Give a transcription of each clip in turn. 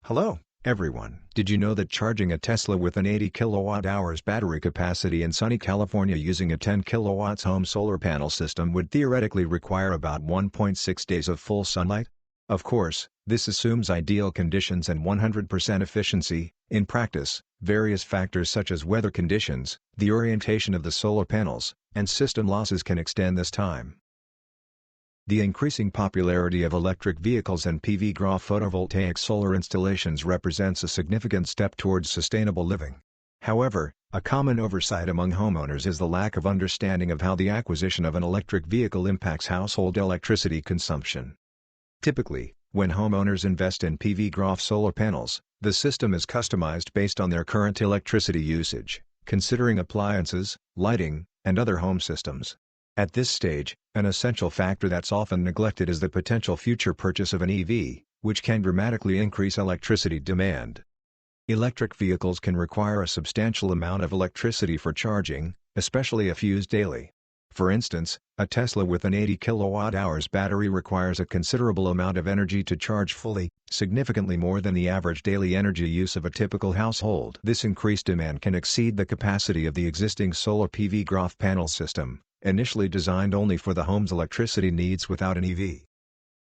Hello, everyone. Did you know that charging a Tesla with an 80 kilowatt-hours battery capacity in sunny California using a 10 kilowatts home solar panel system would theoretically require about 1.6 days of full sunlight? Of course, this assumes ideal conditions and 100% efficiency. In practice, various factors such as weather conditions, the orientation of the solar panels, and system losses can extend this time. The increasing popularity of electric vehicles and PVGraf photovoltaic solar installations represents a significant step towards sustainable living. However, a common oversight among homeowners is the lack of understanding of how the acquisition of an electric vehicle impacts household electricity consumption. Typically, when homeowners invest in PVGraf solar panels, the system is customized based on their current electricity usage, considering appliances, lighting, and other home systems. At this stage, an essential factor that's often neglected is the potential future purchase of an EV, which can dramatically increase electricity demand. Electric vehicles can require a substantial amount of electricity for charging, especially if used daily. For instance, a Tesla with an 80 kilowatt-hours battery requires a considerable amount of energy to charge fully, significantly more than the average daily energy use of a typical household. This increased demand can exceed the capacity of the existing solar PVGraf panel system, initially designed only for the home's electricity needs without an EV.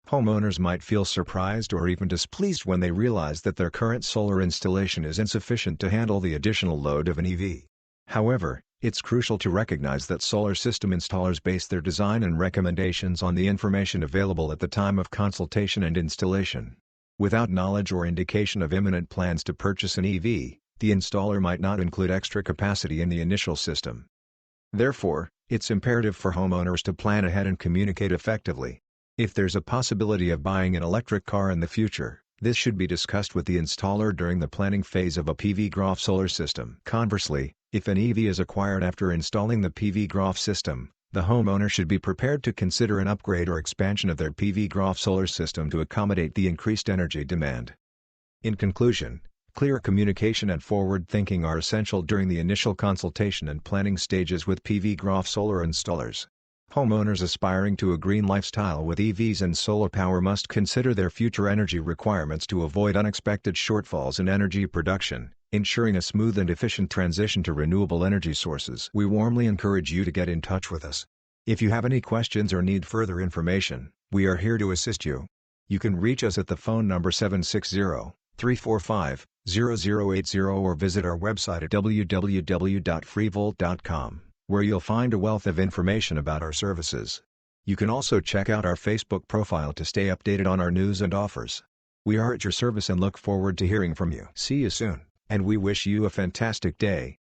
Homeowners might feel surprised or even displeased when they realize that their current solar installation is insufficient to handle the additional load of an EV. However, it's crucial to recognize that solar system installers base their design and recommendations on the information available at the time of consultation and installation. Without knowledge or indication of imminent plans to purchase an EV, the installer might not include extra capacity in the initial system. Therefore, it's imperative for homeowners to plan ahead and communicate effectively. If there's a possibility of buying an electric car in the future, this should be discussed with the installer during the planning phase of a PVGraf solar system. Conversely, if an EV is acquired after installing the PVGraf system, the homeowner should be prepared to consider an upgrade or expansion of their PVGraf solar system to accommodate the increased energy demand. In conclusion, clear communication and forward thinking are essential during the initial consultation and planning stages with PVGraf solar installers. Homeowners aspiring to a green lifestyle with EVs and solar power must consider their future energy requirements to avoid unexpected shortfalls in energy production, ensuring a smooth and efficient transition to renewable energy sources. We warmly encourage you to get in touch with us. If you have any questions or need further information, we are here to assist you. You can reach us at the phone number 760-345-0080 or visit our website at www.freevolt.com, where you'll find a wealth of information about our services. You can also check out our Facebook profile to stay updated on our news and offers. We are at your service and look forward to hearing from you. See you soon, and we wish you a fantastic day.